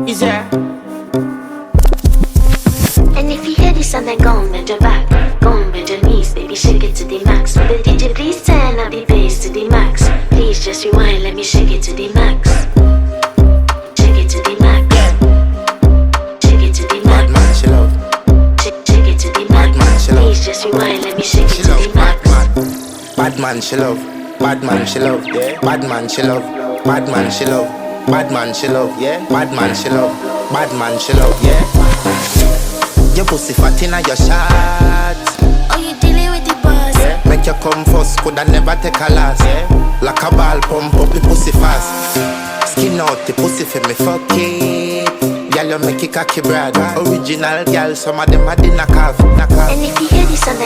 Is there? And if you hear this song, then go and bend your back, go and bend your knees, baby, shake it to the max. Will the DJ please turn up the bass to the max? Please just rewind, let me shake it to the max. Shake it to the max. Shake it to the Bad max. man, she love. Shake it to the Bad man, max. she love. Please just rewind, let me shake it She to love. the max. Bad man, she love. Bad man, she love. Yeah. Bad man, she love. Bad man, she love. Bad man, she love. Yeah. Bad man, she love. Bad man, she love. Yeah. Your pussy fat inna your shot. Oh, you dealing with the boss? Yeah. Make you come first, coulda never take a last. Yeah. Like a ball pump up the pussy fast. Skin out the pussy for me fuck it. Girl, you make it cocky brad. Original girl, some of them a the knock off. And if you hear this song, then